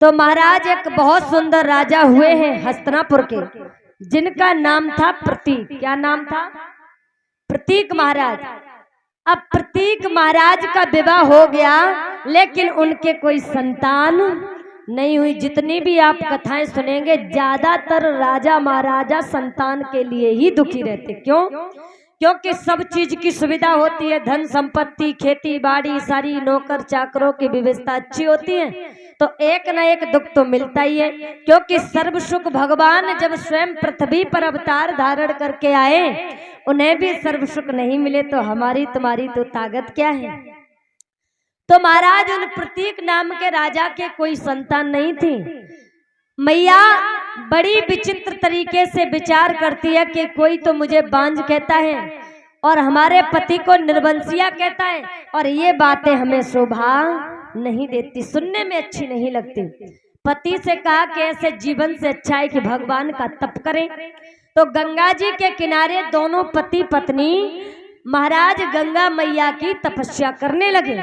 तो महाराज एक बहुत सुंदर राजा हुए हैं हस्तिनापुर के, जिनका नाम था प्रतीक। क्या नाम था? प्रतीक महाराज। अब प्रतीक महाराज का विवाह हो गया, लेकिन उनके कोई संतान नहीं हुई। जितनी भी आप कथाएं सुनेंगे, ज्यादातर राजा महाराजा संतान के लिए ही दुखी रहते। क्यों? क्योंकि सब चीज की सुविधा होती है, धन संपत्ति, खेती बाड़ी, सारी नौकर चाकरों की व्यवस्था अच्छी होती है, तो एक न एक दुख तो मिलता ही है। क्योंकि सर्व सुख भगवान जब स्वयं पृथ्वी पर अवतार धारण करके आए, उन्हें भी सर्व सुख नहीं मिले तो हमारी तुम्हारी तो ताकत क्या है। तो महाराज उन प्रतीक नाम के राजा के कोई संतान नहीं थी। मैया बड़ी विचित्र तरीके से विचार करती है कि कोई तो मुझे बांझ कहता है और हमारे पति को निर्वंशिया कहता है, और ये बातें हमें शोभा नहीं देती, सुनने में अच्छी नहीं लगती। पति से कहा कि ऐसे जीवन से अच्छा है कि भगवान का तप करें। तो गंगा जी के किनारे दोनों पति पत्नी महाराज गंगा मैया की तपस्या करने लगे।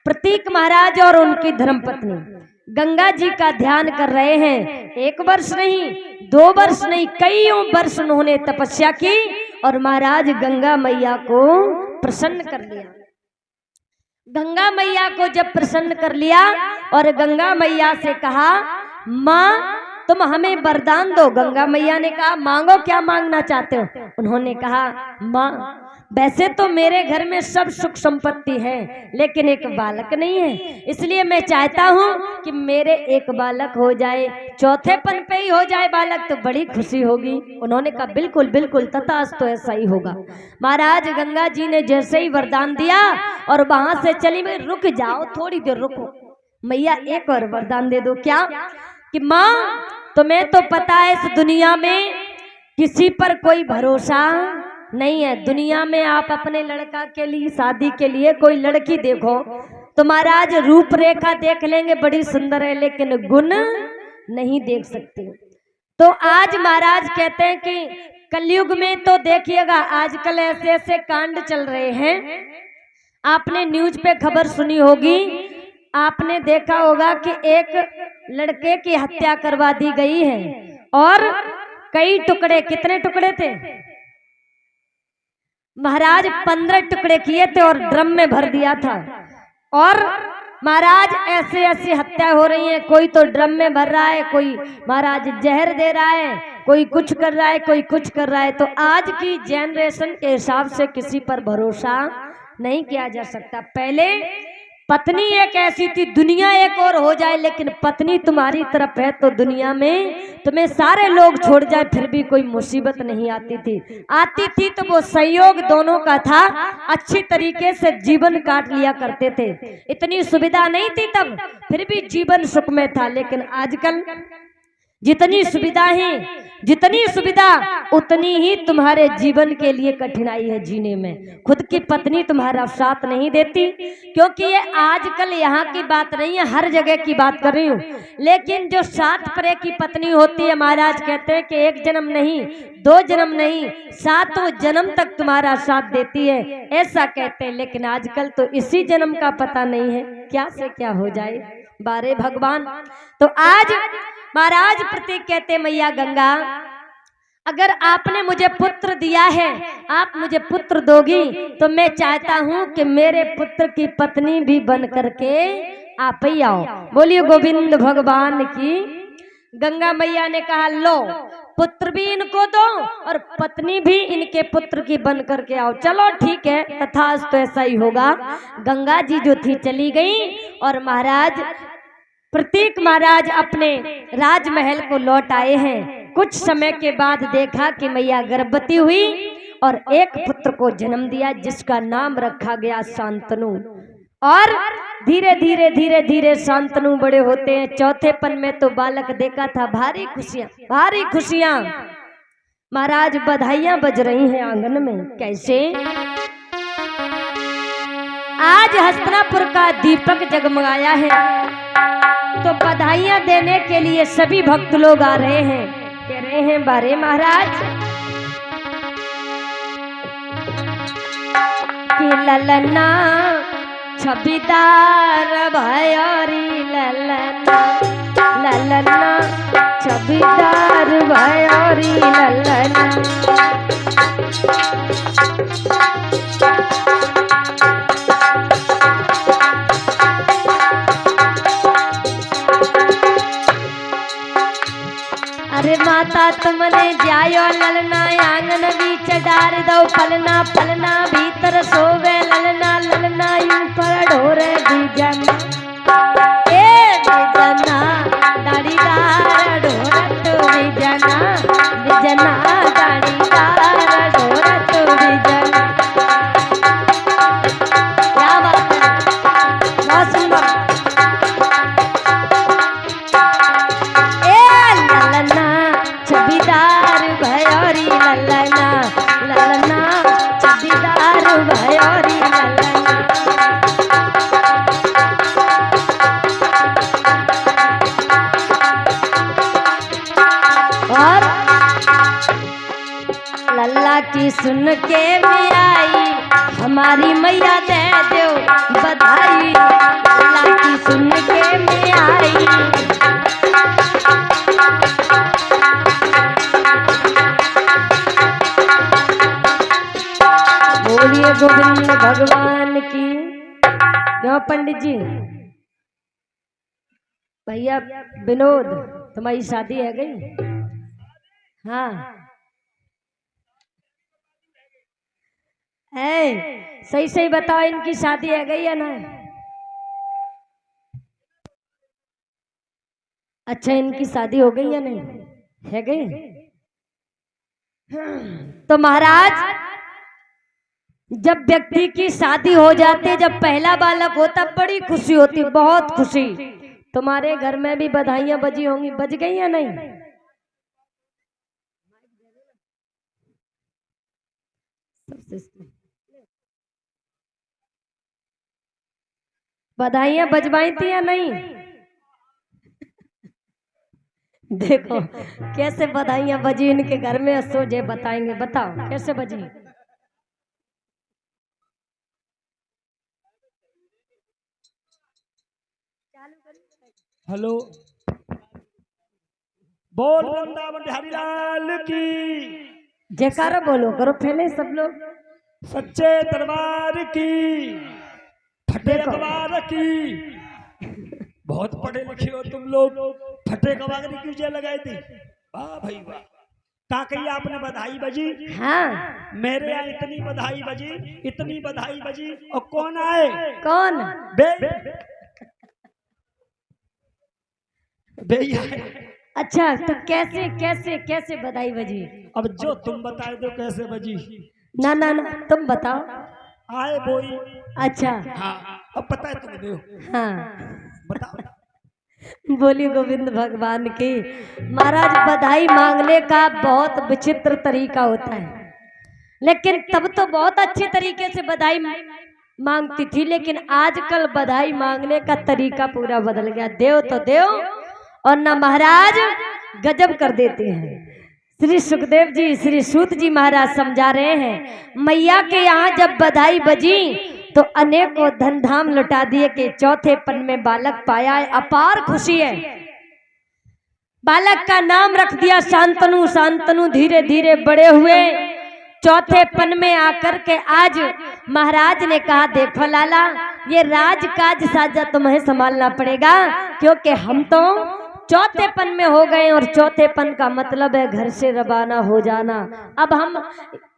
प्रतीक महाराज और उनकी धर्मपत्नी गंगा जी का ध्यान कर रहे हैं। 1 वर्ष नहीं, 2 वर्ष नहीं, कईयों वर्ष उन्होंने तपस्या की और महाराज गंगा मैया को प्रसन्न कर लिया। गंगा मैया को जब प्रसन्न कर लिया और गंगा मैया से कहा, माँ तुम हमें वरदान दो। गंगा मैया ने कहा, मांगो, क्या मांगना चाहते हो? उन्होंने कहा, माँ वैसे तो मेरे घर में सब सुख संपत्ति है, लेकिन एक बालक नहीं है, इसलिए मैं चाहता हूँ कि मेरे एक बालक हो जाए, चौथेपन पे ही हो जाए बालक तो बड़ी खुशी होगी। उन्होंने कहा, बिल्कुल बिल्कुल तथास्तु, ऐसा ही होगा। महाराज गंगा जी ने जैसे ही वरदान दिया और वहां से चली, मैं रुक जाओ, थोड़ी देर रुको, मैया एक और वरदान दे दो। क्या? कि माँ तुम्हें तो पता है इस दुनिया में किसी पर कोई भरोसा नहीं है। दुनिया में आप अपने लड़का के लिए, शादी के लिए कोई लड़की देखो तो महाराज रूपरेखा देख लेंगे, बड़ी सुंदर है, लेकिन गुण नहीं देख सकते। तो आज महाराज कहते हैं कि कलयुग में तो देखिएगा आजकल ऐसे ऐसे कांड चल रहे हैं। आपने न्यूज पे खबर सुनी होगी, आपने देखा होगा कि एक लड़के की हत्या करवा दी गई है और कई टुकड़े, कितने टुकड़े थे महाराज? 15 टुकड़े किए थे और ड्रम में भर दिया था। और महाराज ऐसे ऐसी हत्या हो रही है, कोई तो ड्रम में भर रहा है, कोई महाराज जहर दे रहा है, कोई कुछ कर रहा है, कोई कुछ कर रहा है। तो आज की जनरेशन के हिसाब से किसी पर भरोसा नहीं किया जा सकता। पहले पत्नी एक ऐसी थी, दुनिया एक और हो जाए, लेकिन पत्नी तुम्हारी तरफ है तो दुनिया में तुम्हें सारे लोग छोड़ जाए फिर भी कोई मुसीबत नहीं आती थी। आती थी तो वो संयोग दोनों का था, अच्छी तरीके से जीवन काट लिया करते थे। इतनी सुविधा नहीं थी तब, फिर भी जीवन सुख में था। लेकिन आजकल जितनी सुविधा है, जितनी सुविधा उतनी ही तुम्हारे जीवन के लिए कठिनाई है जीने में। खुद की पत्नी तुम्हारा साथ नहीं देती, क्योंकि ये आजकल यहाँ की बात नहीं है, हर जगह की बात कर रही हूँ। लेकिन जो 7 परे की पत्नी होती है, महाराज कहते हैं कि 1 जन्म नहीं, 2 जन्म नहीं, 7 जन्म तक तुम्हारा साथ देती है, ऐसा कहते हैं। लेकिन आजकल तो इसी जन्म का पता नहीं है, क्या से क्या हो जाए, बारे भगवान। तो आज महाराज प्रतीक कहते, मैया गंगा अगर आपने मुझे पुत्र दिया है, आप मुझे पुत्र दोगी, तो मैं चाहता हूं कि मेरे पुत्र की पत्नी भी बन करके आप ही आओ। बोलिए गोविंद भगवान की। गंगा मैया ने कहा, लो पुत्र भी इनको दो और पत्नी भी इनके पुत्र की बन करके आओ। चलो ठीक है, तथास्तु, ऐसा ही होगा। गंगा जी जो थी चली गई और महाराज प्रतीक महाराज अपने राजमहल को लौट आए हैं। कुछ समय के बाद देखा कि मैया गर्भवती हुई और एक पुत्र को जन्म दिया, जिसका नाम रखा गया शांतनु। और धीरे धीरे धीरे धीरे शांतनु बड़े होते हैं। चौथेपन में तो बालक देखा था, भारी खुशियां, भारी खुशियां। महाराज बधाइयां बज रही हैं आंगन में। कैसे? आज हस्तिनापुर का दीपक जगमगाया है, तो बधाइयां देने के लिए सभी भक्त लोग आ रहे हैं। कह रहे हैं, बारे महाराज कि ललना छबीदार भयरी, ललना ललना छबीदार भयोरी ललना। अरे माता तुमने जायो ललना आंगन बीच डार दो फलना फलना भीतर सोवे ललना ललना ऊपर ढोरे बीजना ए बीजना दाढ़ीदार ढोरत बीजना बीजना दाढ़ीदार ढोरत बीजना। क्या बात है, बहुत सुंदर। छबीदार भयोरी ललना ललना छबीदार भयोरी ललना। और लल्ला की सुन के में आई हमारी मैया दे दो बधाई। लल्ला की सुन के में आई बोलिए गोविंद भगवान की। क्यों पंडित जी? भैया विनोद तुम्हारी शादी है गई? हाँ है, सही सही बताओ इनकी शादी है गई या ना? अच्छा इनकी शादी हो गई या नहीं है गई? तो महाराज जब व्यक्ति की शादी हो जाती, जब पहला बालक होता बड़ी खुशी होती, बहुत खुशी। तुम्हारे घर में भी बधाइयां बजी होंगी, बज गई या नहीं? बधाइयां बजवाई थी या नहीं? देखो कैसे बधाइयां बजी इनके घर में, सोचे बताएंगे। बताओ कैसे बजी? हेलो, बोल वृंदावन बिहारी लाल की जयकारा बोलो, करो फैले सब लोग। सच्चे दरबार की, फटे अखबार की। बहुत पढ़े लिखे हो तुम लोग, फटे अखबार की क्यों लगाई थी? वाह भाई वाह, क्या कही आपने बधाई बजी? हाँ मेरे यहाँ इतनी बधाई बजी, इतनी बधाई बजी। और कौन आए? कौन? भैया। अच्छा तो कैसे कैसे कैसे बधाई बजी? अब जो तुम बताए दो कैसे बजी। ना ना ना तुम बताओ। आए बोई। अच्छा हाँ अब पता है तुम्हें दो। हाँ बताओ। बोलिए गोविंद भगवान की। महाराज बधाई मांगने का बहुत विचित्र तरीका होता है, लेकिन तब तो बहुत अच्छे तरीके से बधाई मांगती थी, लेकिन आजकल बधाई मांगने का तरीका पूरा बदल गया। देव तो देव और ना महाराज गजब कर देते हैं। श्री सुखदेव जी, श्री सूत जी महाराज समझा रहे हैं, मैया के यहाँ जब बधाई बजी तो अनेकों धन धाम लुटा दिए कि चौथे पन में बालक पाया है, अपार खुशी है। बालक का नाम रख दिया शांतनु। शांतनु धीरे धीरे बड़े हुए, चौथे पन में आकर के आज महाराज ने कहा देखो लाला, ये राजकाज साजा तुम्हें संभालना पड़ेगा, क्योंकि हम तो चौथे पन में हो गए, और चौथे पन का मतलब है घर से रवाना हो जाना। अब हम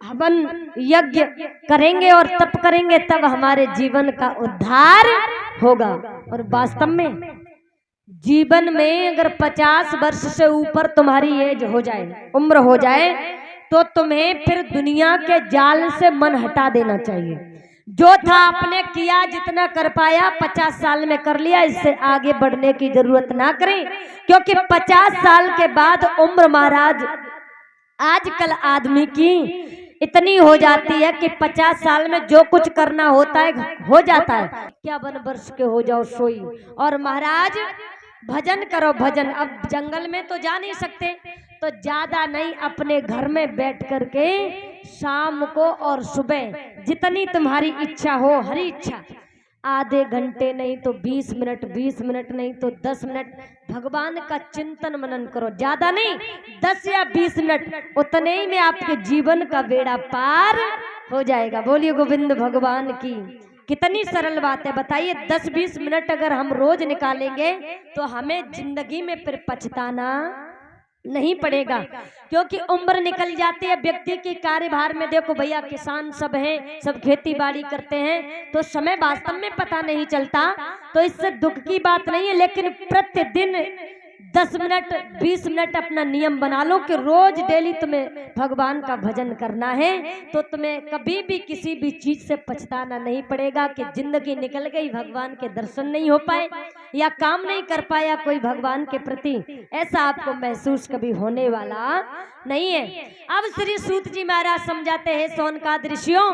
हवन यज्ञ करेंगे और तप करेंगे, तब हमारे जीवन का उद्धार होगा। और वास्तव में जीवन में अगर 50 वर्ष से ऊपर तुम्हारी एज हो जाए, उम्र हो जाए, तो तुम्हें फिर दुनिया के जाल से मन हटा देना चाहिए। जो था आपने किया, जितना कर पाया 50 साल में कर लिया, इससे आगे बढ़ने की जरूरत ना करें, क्योंकि 50 साल के बाद उम्र महाराज आजकल आदमी की इतनी हो जाती है कि 50 साल में जो कुछ करना होता है हो जाता है। क्या वन वर्ष के हो जाओ सोई, और महाराज भजन करो भजन। अब जंगल में तो जा नहीं सकते, तो ज्यादा नहीं, अपने घर में बैठ करके शाम को और सुबह जितनी तुम्हारी इच्छा हो, हरी इच्छा, आधे घंटे नहीं तो 20 मिनट, 20 मिनट नहीं तो 10 मिनट भगवान का चिंतन मनन करो। ज्यादा नहीं, 10 या 20 मिनट, उतने ही में आपके जीवन का बेड़ा पार हो जाएगा। बोलिए गोविंद भगवान की। कितनी सरल बात है, बताइए। 10-20 मिनट अगर हम रोज निकालेंगे तो हमें जिंदगी में फिर पछताना नहीं पड़ेगा, क्योंकि उम्र निकल जाती है व्यक्ति की कार्यभार में। देखो भैया, किसान सब हैं, सब खेती बाड़ी करते हैं, तो समय वास्तव में पता नहीं चलता, तो इससे दुख की बात नहीं है। लेकिन प्रतिदिन 10 मिनट 20 मिनट अपना नियम बना लो कि रोज डेली तुम्हें भगवान का भजन करना है, तो तुम्हें कभी भी किसी भी चीज से पछताना नहीं पड़ेगा कि जिंदगी निकल गई, भगवान के दर्शन नहीं हो पाए या काम नहीं कर पाया कोई भगवान के प्रति, ऐसा आपको महसूस कभी होने वाला नहीं है। अब श्री सूत जी महाराज समझाते हैं सोनकाद ऋषियों,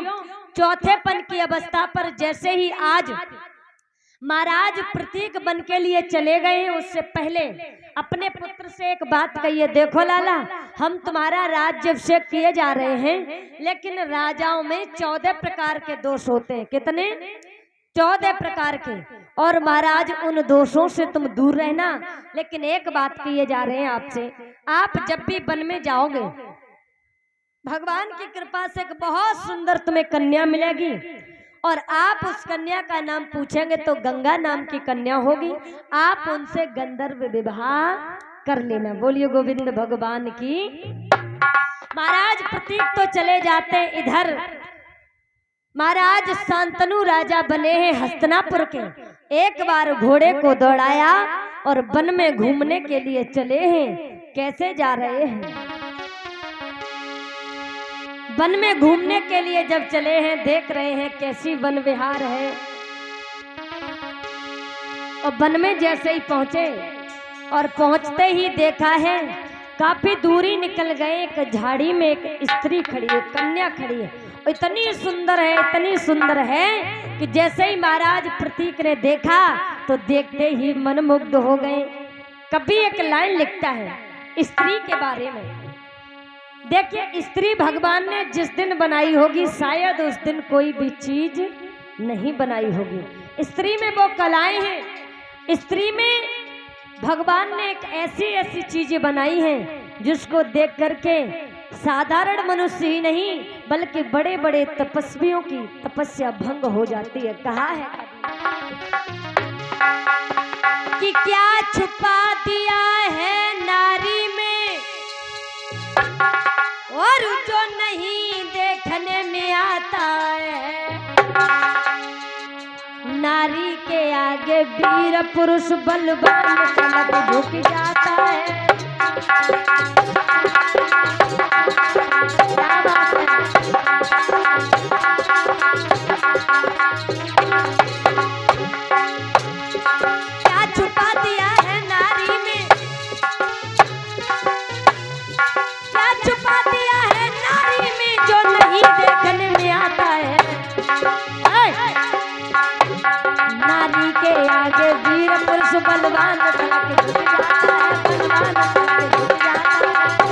चौथेपन की अवस्था पर जैसे ही आज महाराज प्रतीक बन के लिए चले गए हैं, उससे पहले अपने पुत्र से एक बात कहिए, देखो लाला, हम तुम्हारा राज्य अभिषेक किए जा रहे हैं, लेकिन राजाओं में 14 प्रकार के दोष होते हैं। कितने? 14 प्रकार के। और महाराज उन दोषों से तुम दूर रहना। लेकिन एक बात किए जा रहे हैं आपसे, आप जब भी वन में जाओगे, भगवान की कृपा से एक बहुत सुंदर तुम्हें कन्या मिलेगी, और आप उस कन्या का नाम पूछेंगे तो गंगा नाम की कन्या होगी, आप उनसे गंधर्व विवाह कर लेना। बोलिए गोविंद भगवान की। महाराज प्रतीक तो चले जाते हैं, इधर महाराज शांतनु राजा बने हैं हस्तिनापुर के। एक बार घोड़े को दौड़ाया और वन में घूमने के लिए चले हैं। कैसे जा रहे हैं? वन में घूमने के लिए जब चले हैं, देख रहे हैं कैसी वन विहार है, और वन में जैसे ही पहुंचे और पहुंचते ही देखा है काफी दूरी निकल गए, एक झाड़ी में एक स्त्री खड़ी है, कन्या खड़ी है, इतनी सुंदर है, इतनी सुंदर है कि जैसे ही महाराज प्रतीक ने देखा तो देखते ही मनमुग्ध हो गए। कभी एक लाइन लिखता है स्त्री के बारे में, देखिए, स्त्री भगवान ने जिस दिन बनाई होगी, शायद उस दिन कोई भी चीज नहीं बनाई होगी। स्त्री में वो कलाएं हैं, स्त्री में भगवान ने एक ऐसी ऐसी चीजें बनाई हैं जिसको देख करके साधारण मनुष्य ही नहीं बल्कि बड़े बड़े तपस्वियों की तपस्या भंग हो जाती है। कहा है कि क्या छुपा दिया है नारी में, और जो नहीं देखने में आता है। नारी के आगे वीर पुरुष बलवान पलक झुक जाता है। क्या छुपा दिया है नारी में, क्या छुपा दिया है नारी में, जो नहीं देखने में आता है। नारी के आगे वीर पुरुष बलवान पलक झुक जाता है, बलवान पलक झुक जाता है।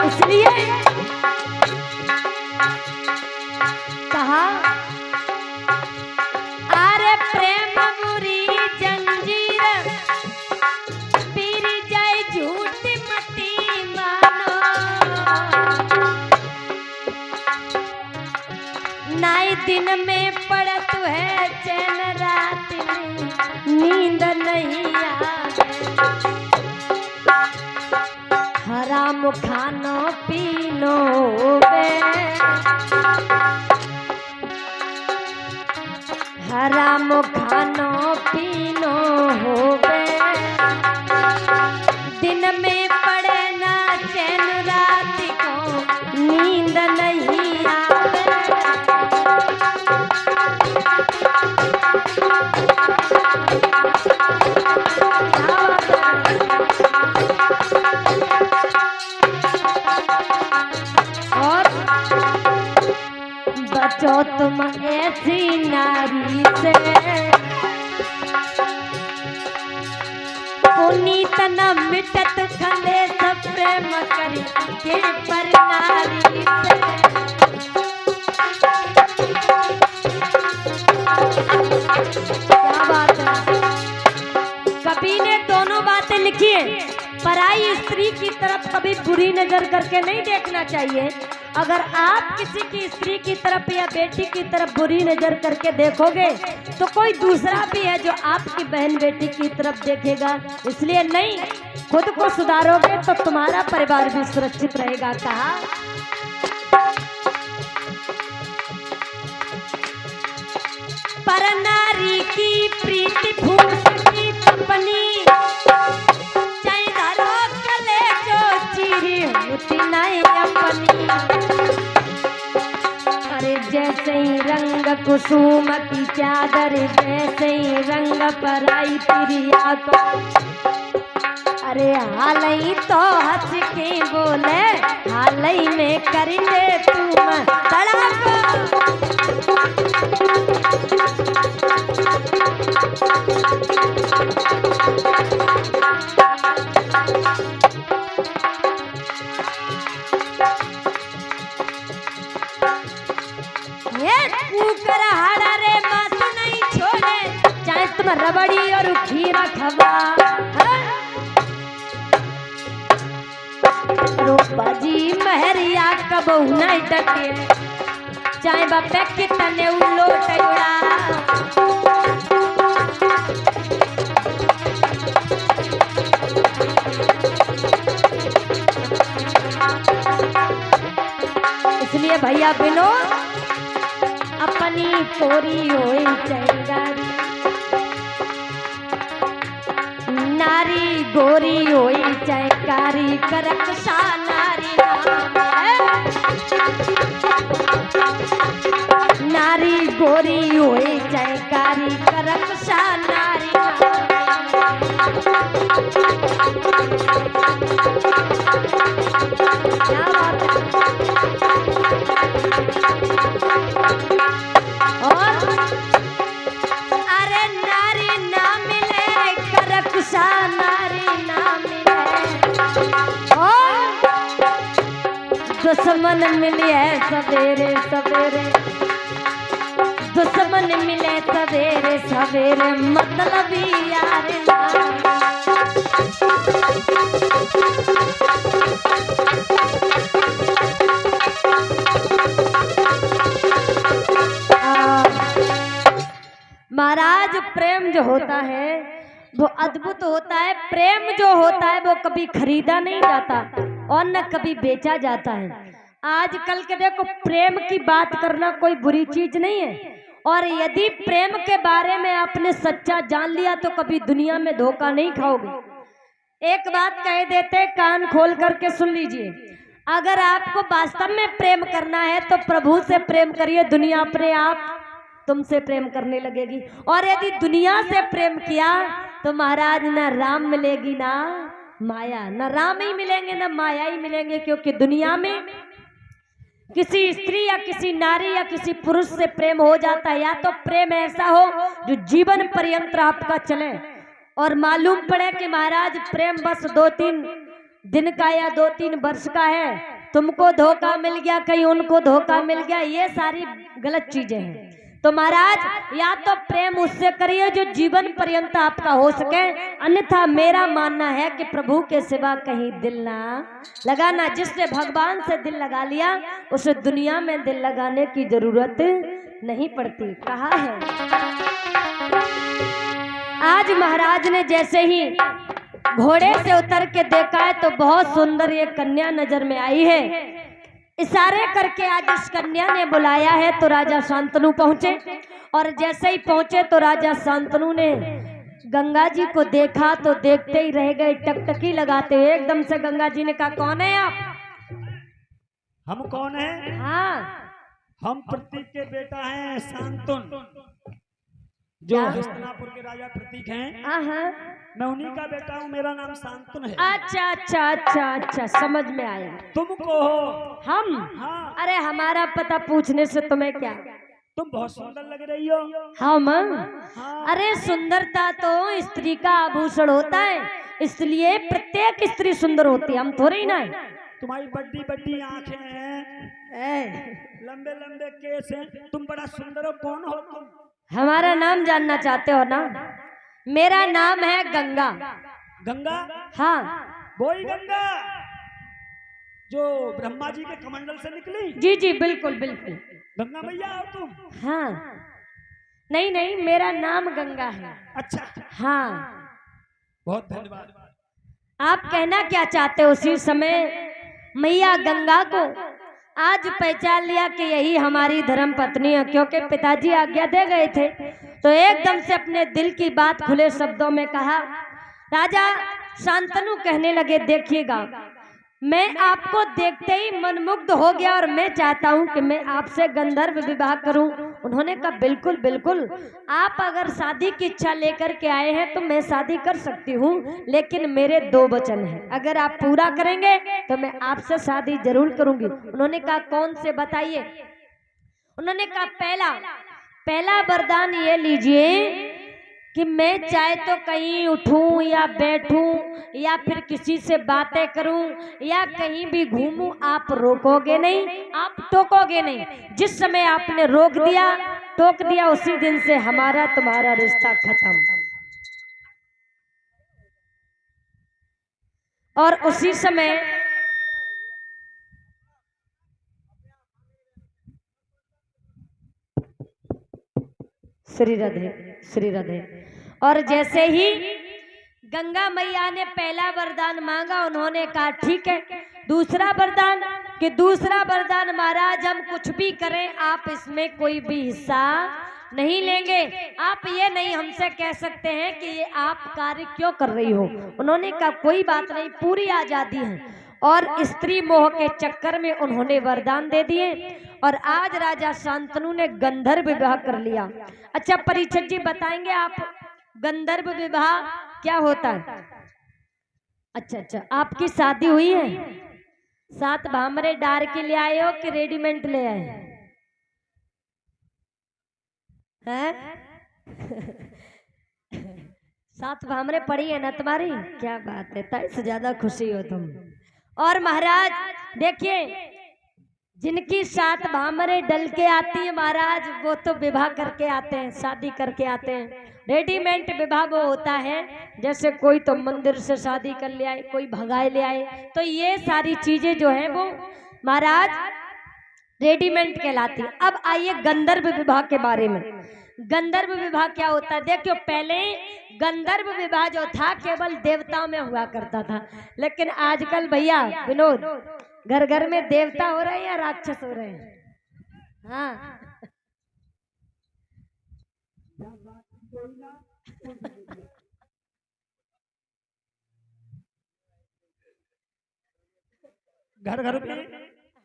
इसलिए कहा, अरे प्रेम बुरी जंजीर पीर जाए झूठी मती मानो, नाई दिन में पड़त है चैन, रात में नींद नहीं आवे। हराम खानो पीनो बे, हराम खानो पीनो होवे, दिन में पड़े ना चैन, रात को नींद नहीं आवे। और बचो तुम ऐसी नारी से, पुनीत न मिटत खले सब प्रेम करी के पर नारी से। क्या बात है। कवि ने दोनों बातें लिखी है। पराई स्त्री की तरफ कभी बुरी नजर करके नहीं देखना चाहिए। अगर आप किसी की स्त्री की तरफ या बेटी की तरफ बुरी नजर करके देखोगे तो कोई दूसरा भी है जो आपकी बहन बेटी की तरफ देखेगा। इसलिए नहीं, खुद को सुधारोगे तो तुम्हारा परिवार भी सुरक्षित रहेगा। कहा पर नारी की प्रीति फूल की तपनी, चाहे धरो कले जो चीरी होती नहीं अपनी। अरे जैसे ही रंग कुसुम की चादर, जैसे ही रंग पराई प्रिया को, अरे हाल ही तो हंस के बोले, हाल ही में करेंगे तुम तड़ाको। रबड़ी और खीरा खबा रूपाजी महरिया कबहू नहीं डके, चाहे बापे कितने उलोटड़ा। इसलिए भैया बिनो अपनी कोरी होई चंगारी, नारी गोरी होई चैकारी करक सा नारी नारी गोरी होई चैकारी करक सा नारी। और अरे नारी ना मिले करक सा नारी ना मिले, और दुश्मन मिले सवेरे सवेरे, दुश्मन मिले सवेरे सवेरे मतलब यार महाराज। प्रेम जो होता है वो अद्भुत होता है। प्रेम जो होता है वो कभी खरीदा नहीं जाता और न कभी बेचा जाता है। आजकल के देखो, प्रेम की बात करना कोई बुरी चीज नहीं है, और यदि प्रेम के बारे में आपने सच्चा जान लिया तो कभी दुनिया में धोखा नहीं खाओगे। एक बात कह देते, कान खोल करके सुन लीजिए। अगर आपको वास्तव में प्रेम करना है तो प्रभु से प्रेम करिए, दुनिया अपने आप तुमसे प्रेम करने लगेगी। और यदि दुनिया से प्रेम किया तो महाराज न राम मिलेगी ना माया, न राम ही मिलेंगे न माया ही मिलेंगे। क्योंकि दुनिया में किसी स्त्री या किसी नारी या किसी पुरुष से प्रेम हो जाता है, या तो प्रेम ऐसा हो जो जीवन पर्यंत आपका चले, और मालूम पड़े कि महाराज प्रेम बस 2-3 दिन का या 2-3 वर्ष का है, तुमको धोखा मिल गया, कहीं उनको धोखा मिल गया, ये सारी गलत चीजें हैं। तो महाराज या तो प्रेम उससे करिए जो जीवन पर्यंत आपका हो सके, अन्यथा मेरा मानना है कि प्रभु के सिवा कहीं दिल ना लगाना। जिसने भगवान से दिल लगा लिया उसे दुनिया में दिल लगाने की जरूरत नहीं पड़ती। कहा है आज महाराज ने जैसे ही घोड़े से उतर के देखा है तो बहुत सुंदर ये कन्या नजर में आई है। इशारे करके आज इस कन्या ने बुलाया है तो राजा शांतनु पहुंचे, और जैसे ही पहुंचे तो राजा शांतनु ने गंगा जी को देखा तो देखते ही रह गए, टकटकी लगाते हुए। एकदम से गंगा जी ने कहा, कौन है आप? हम कौन है? हाँ, हम प्रतीक के बेटा हैं, शांतनु, जो हस्तिनापुर के राजा प्रतीक हैं। हाँ, मैं उन्हीं का बेटा हूँ, मेरा नाम शांतनु है। अच्छा अच्छा अच्छा अच्छा, समझ में आया। तुमको हो? हम? हाँ। अरे हमारा पता पूछने से तुम्हें क्या? तुम बहुत सुंदर लग रही हो। हम? हाँ। अरे सुंदरता तो स्त्री का आभूषण होता है, इसलिए प्रत्येक स्त्री सुंदर होती है, हम थोड़े ही ना है। तुम्हारी बड़ी बड़ी आंखें हैं, लंबे लंबे केस हैं, तुम बड़ा सुंदर हो, कौन हो तुम? हमारा नाम जानना चाहते हो ना? मेरा नाम है गंगा। गंगा? हाँ वही गंगा जो ब्रह्मा जी के कमंडल से निकली? जी जी बिल्कुल बिल्कुल। गंगा मैया हो तुम? हाँ नहीं नहीं, मेरा नाम गंगा है। अच्छा, हाँ बहुत धन्यवाद। आप कहना क्या चाहते हो? उसी समय मैया गंगा को आज पहचान लिया कि यही हमारी धर्म पत्नी है, क्योंकि पिताजी आज्ञा दे गए थे तो एकदम से अपने दिल की बात खुले शब्दों में कहा। राजा शांतनु कहने लगे, देखिएगा मैं आपको देखते ही मनमुग्ध हो गया और मैं चाहता हूं कि मैं आपसे गंधर्व विवाह करूं। उन्होंने कहा बिल्कुल बिल्कुल, आप अगर शादी की इच्छा लेकर के आए हैं तो मैं शादी कर सकती हूं, लेकिन मेरे 2 वचन हैं, अगर आप पूरा करेंगे तो मैं आपसे शादी जरूर करूंगी। उन्होंने कहा कौन से बताइए? उन्होंने कहा पहला वरदान ये लीजिए कि मैं चाहे तो कहीं उठूं या बैठूं या फिर किसी से बातें करूं या कहीं भी घूमूं, आप रोकोगे नहीं, आप टोकोगे नहीं। जिस समय आपने रोक दिया, टोक दिया, उसी दिन से हमारा तुम्हारा रिश्ता खत्म। और उसी समय श्री राधे। और जैसे ही गंगा मैया ने पहला वरदान मांगा, उन्होंने कहा ठीक है। दूसरा वरदान कि दूसरा वरदान महाराज, हम कुछ भी करें आप इसमें कोई भी हिस्सा नहीं लेंगे। आप ये नहीं हमसे कह सकते हैं कि ये आप कार्य क्यों कर रही हो। उन्होंने कहा कोई बात नहीं, पूरी आजादी है। और स्त्री मोह के चक्कर में उन्होंने वरदान दे दिए और आज राजा शांतनु ने गंधर्व विवाह कर लिया। अच्छा परीक्षित जी बताएंगे आप गंधर्व विवाह क्या होता है? अच्छा, आपकी शादी हुई है? 7 भामरे डार के ले आए हो कि रेडीमेड ले आए हैं? 7 भामरे पड़ी है ना तुम्हारी? क्या बात है, ताई से ज्यादा खुशी हो तुम। और महाराज देखिए, जिनकी 7 भामरे डल के आती है महाराज, वो तो विवाह करके आते हैं, शादी करके आते हैं। रेडीमेड विवाह वो होता है जैसे कोई तो मंदिर से शादी कर ले आए, कोई भगाए ले आए, तो ये सारी चीजें जो हैं वो महाराज रेडीमेड कहलाती है। अब आइए गंधर्व विवाह के बारे में। गंधर्व विवाह क्या होता है? देखियो, पहले गंधर्व विवाह जो था केवल देवताओं में हुआ करता था, लेकिन आजकल भैया विनोद, घर घर में देवता हो रहे हैं या राक्षस हो रहे हैं? हाँ घर घर में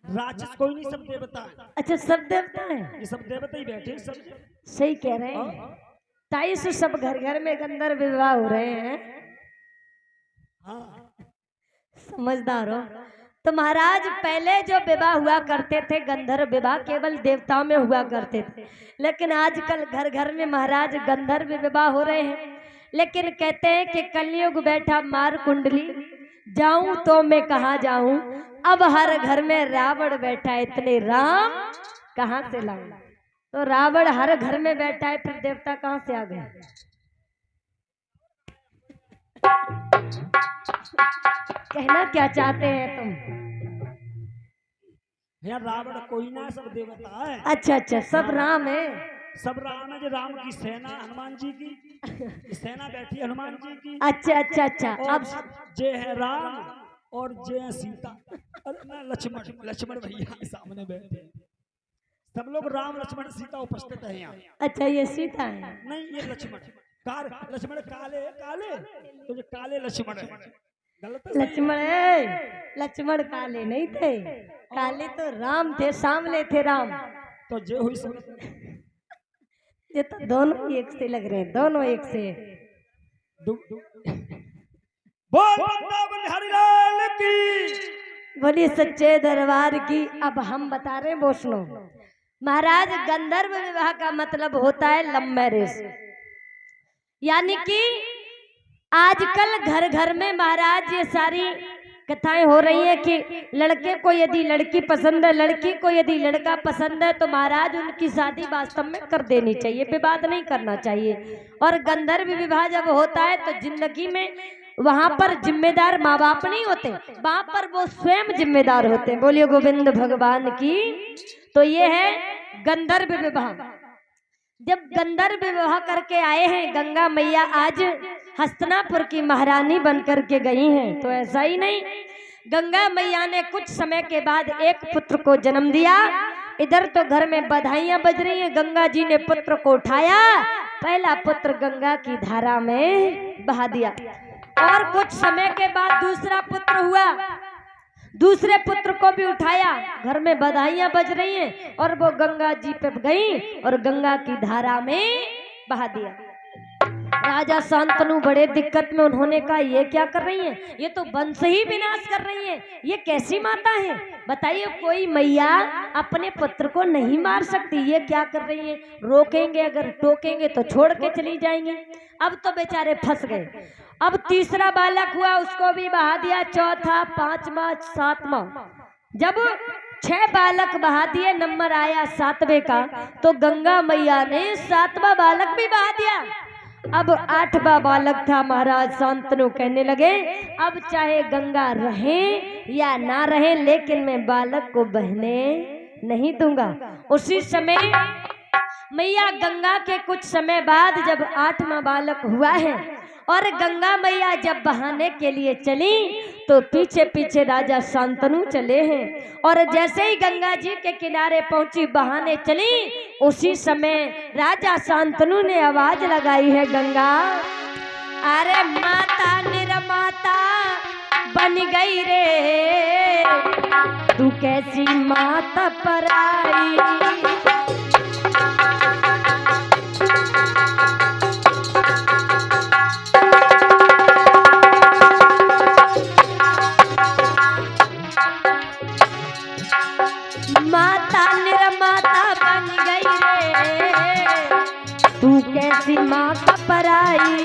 राक्षस कोई नहीं, सब देवता है। अच्छा, सब देवता है? ये सब देवता ही बैठे सब। सही कह रहे हैं, ताई से सब घर घर में गंधर्व विवाह हो रहे हैं। हाँ, समझदार हो। तो महाराज पहले जो विवाह हुआ करते थे गंधर्व विवाह केवल देवताओं में हुआ करते थे, लेकिन आजकल घर घर में महाराज गंधर्व विवाह हो रहे हैं। लेकिन कहते हैं कि कलयुग बैठा मार कुंडली, जाऊं तो मैं कहाँ जाऊं, अब हर घर में रावण बैठा है, इतने राम कहाँ से लाऊं। तो रावण हर घर में बैठा है, फिर देवता कहाँ से आ गए? कहना क्या चाहते हैं तुम? यार रावण कोई ना, सब देवता है। अच्छा, सब राम है। सब राम है, जो राम की सेना हनुमान जी की सेना बैठी है, हनुमान जी की। अच्छा। अब जे है राम और जे है सीता, अरे लक्ष्मण भैया सामने बैठे हैं। सब लोग राम लक्ष्मण सीता उपस्थित है यहाँ। अच्छा, ये सीता है? नहीं, ये लक्ष्मण लक्ष्मण काले तो जो काले लक्ष्मण है। गलत है? लक्ष्मण काले नहीं थे, काले तो राम थे, सामने थे राम। तो जे हुई सब ये तो दोनों एक से लग रहे हैं, दोनों एक से। बोल हरिलाल की, बोलिए सच्चे दरबार की। अब हम बता रहे हैं, वो सुनो महाराज। गंधर्व विवाह का मतलब होता है लव मैरिज, यानी कि आजकल घर घर में महाराज ये सारी कथाएं हो रही है कि लड़के को यदि लड़की पसंद है, लड़की को यदि लड़का पसंद है, तो महाराज उनकी शादी वास्तव में कर देनी चाहिए, विवाद नहीं करना चाहिए। और गंधर्व विवाह जब होता है तो जिंदगी में वहां पर जिम्मेदार माँ बाप नहीं होते, वहां पर वो स्वयं जिम्मेदार होते हैं। बोलिए गोविंद भगवान की। तो ये है गंधर्व विवाह। जब गंधर्व विवाह करके आए हैं, गंगा मैया आज हस्तिनापुर की महारानी बनकर के गई हैं। तो ऐसा ही नहीं, गंगा मैया ने कुछ समय के बाद एक पुत्र को जन्म दिया। इधर तो घर में बधाइयां बज रही हैं, गंगा जी ने पुत्र को उठाया, पहला पुत्र गंगा की धारा में बहा दिया। और कुछ समय के बाद दूसरा पुत्र हुआ, दूसरे पुत्र को भी उठाया, घर में बधाइयां बज रही हैं, और वो गंगा जी पे गई और गंगा की धारा में बहा दिया। राजा शांतनु बड़े दिक्कत में, उन्होंने कहा ये क्या कर रही हैं, ये तो वंश ही विनाश कर रही हैं, ये कैसी माता है। बताइए, कोई मैया अपने पुत्र को नहीं मार सकती, ये क्या कर रही हैं। रोकेंगे, अगर टोकेंगे तो छोड़ के चली जाएंगे। अब तो बेचारे फंस गए। अब तीसरा बालक हुआ, उसको भी बहा दिया, चौथा, पांचवा, सातवां। जब 6 बालक बहा दिए, नंबर आया 7वें का, तो गंगा मैया ने 7वां बालक भी बहा दिया। अब 8वां बालक था। महाराज शांतनु कहने लगे, अब चाहे गंगा रहे या ना रहे, लेकिन मैं बालक को बहने नहीं दूंगा। उसी समय मैया गंगा के कुछ समय बाद जब 8वां बालक हुआ है और गंगा मैया जब बहाने के लिए चली, तो पीछे पीछे राजा शांतनु चले हैं। और जैसे ही गंगा जी के किनारे पहुंची, बहाने चली, उसी समय राजा शांतनु ने आवाज लगाई है, गंगा अरे माता निर्माता बन गई रे, तू कैसी माता पराई। माता निर्माता बन गई रे, तू कैसी माँ का पराई।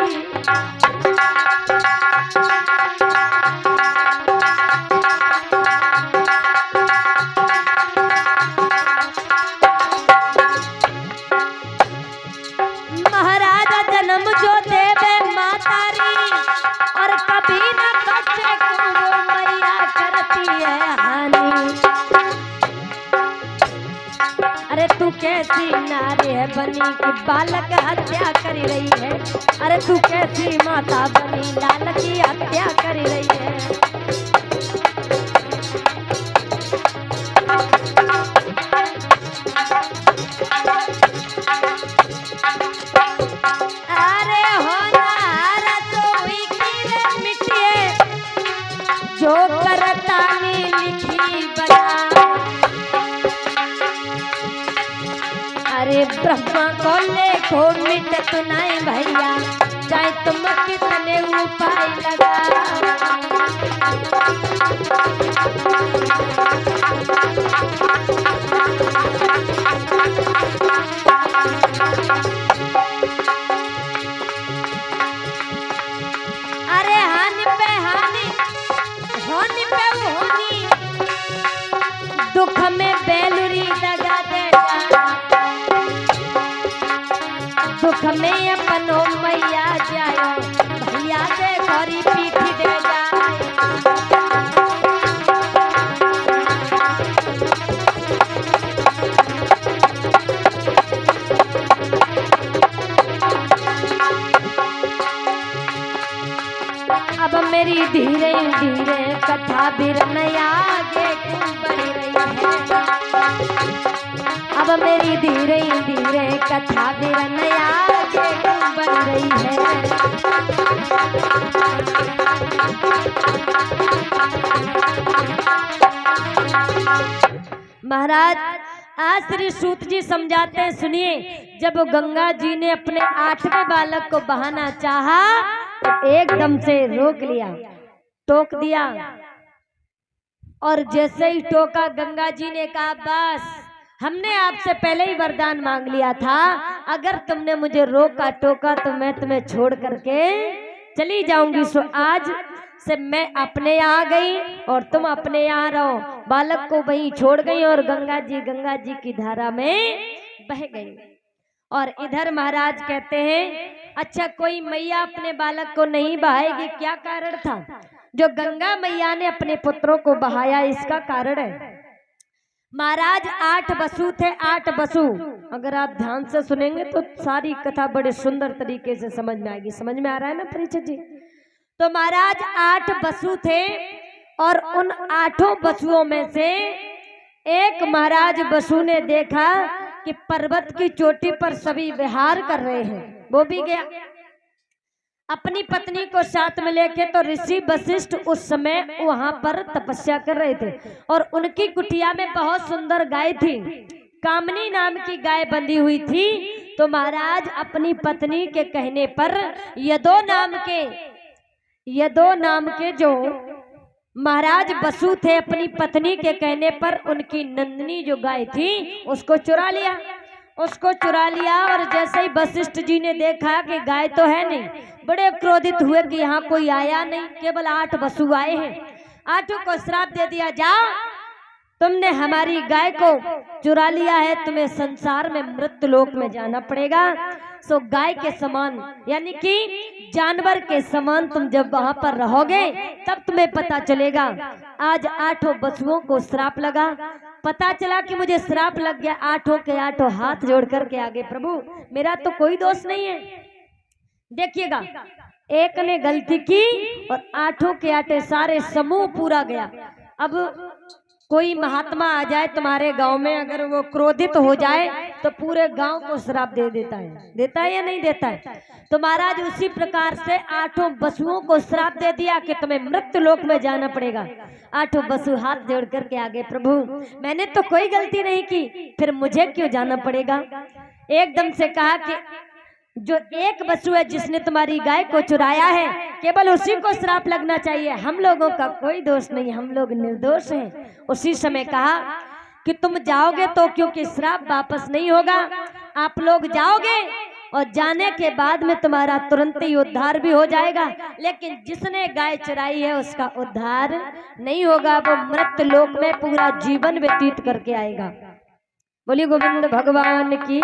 महाराजा जन्म जो देवे माता री, और कभी न बच्चे को वो मैया करती है हानि। अरे तू कैसी नारी है बनी कि बालक हत्या कर रही है, अरे तू कैसी माता बनी लाल की हत्या कर रही है। अरे होनहार तो हुई की रे मिटिए, जो करता नी लिखी बना। अरे ब्रह्मा को लेखो मिट तू नहीं भैया, चाहे तुम कितने उपाय लगा। अरे हानि पे हानि, होनी पे होनी, दुख में बेलुरी दगा देगा, दुख में अपनो मैया जायो, भैया के घरी पीठी दे जाए। अब मेरी धीरे धीरे कथा बिरनया आगे क्यों बढ़ रही है। अब मेरी धीरे धीरे कथा बिरनया आगे क्यों बढ़ रही है। महाराज आज श्री सूत जी समझाते हैं, सुनिए। जब गंगा जी ने अपने 8वें बालक को बहाना चाहा, तो एकदम से रोक लिया, टोक दिया। और जैसे ही टोका, गंगा जी ने कहा, बस हमने आपसे पहले ही वरदान मांग लिया था, अगर तुमने मुझे रोका टोका तो मैं तुम्हें छोड़ करके चली जाऊंगी। सो आज से मैं अपने यहाँ गई और तुम अपने यहाँ रहो। बालक को वहीं छोड़ गई और गंगा जी की धारा में बह गई। और इधर महाराज कहते हैं, अच्छा कोई मैया अपने बालक को नहीं बहाएगी, क्या कारण था? जो गंगा मैया ने अपने पुत्रों को बहाया, इसका कारण है। महाराज 8 बसु थे, 8 बसु। अगर आप ध्यान से सुनेंगे तो सारी कथा बड़े सुंदर तरीके से समझ में आएगी। समझ में आ रहा है ना परीक्षित जी? तो महाराज 8 बसु थे और उन 8 बसुओं में से एक महाराज बसु ने देखा कि पर्वत की चोटी पर सभी विहार कर रहे हैं। वो भी गया अपनी पत्नी को साथ में लेके। तो ऋषि वशिष्ठ उस समय वहां पर तपस्या कर रहे थे और उनकी कुटिया में बहुत सुंदर गाय थी, कामनी नाम की गाय बंधी हुई थी। तो महाराज अपनी पत्नी के कहने पर यदो नाम के जो महाराज बसु थे, अपनी पत्नी के कहने पर उनकी नंदिनी जो गाय थी उसको चुरा लिया। और जैसे ही वशिष्ठ जी ने देखा कि गाय तो है नहीं, बड़े क्रोधित हुए कि यहाँ कोई आया नहीं, केवल 8 बसु आए हैं। 8 को श्राप दे दिया, जाओ तुमने हमारी गाय को चुरा लिया है, तुम्हें संसार में मृत्यु लोक में जाना पड़ेगा। सो गाय के समान यानी कि जानवर के समान तुम जब वहां पर रहोगे तब तुम्हें पता चलेगा। आज 8 बसुओं को श्राप लगा, पता चला कि मुझे श्राप लग गया। 8 के 8 हाथ जोड़ करके आगे, प्रभु मेरा तो कोई दोष नहीं है। देखिएगा, एक ने गलती की और 8 के 8 सारे समूह पूरा गया। अब कोई महात्मा आ जाए तुम्हारे गांव में, अगर वो क्रोधित हो जाए तो पूरे गांव को श्राप देता है या नहीं देता है? तो महाराज उसी प्रकार से 8 बसुओं को श्राप दे दिया कि तुम्हें मृत्यु लोक में जाना पड़ेगा। 8 बसु हाथ जोड़ करके आगे, प्रभु मैंने तो कोई गलती नहीं की, फिर मुझे क्यों जाना पड़ेगा? एकदम से कहा कि जो एक बसु है जिसने तुम्हारी गाय को चुराया है, केवल उसी को श्राप लगना चाहिए, हम लोगों का कोई दोष नहीं, हम लोग निर्दोष हैं। उसी समय कहा कि तुम जाओगे तो क्योंकि श्राप वापस नहीं होगा, आप लोग जाओगे और जाने के बाद में तुम्हारा तुरंत ही उद्धार भी हो जाएगा, लेकिन जिसने गाय चुराई है उसका उद्धार नहीं होगा, वो मृत्यु लोक में पूरा जीवन व्यतीत करके आएगा। बोलिए गोविंद भगवान की।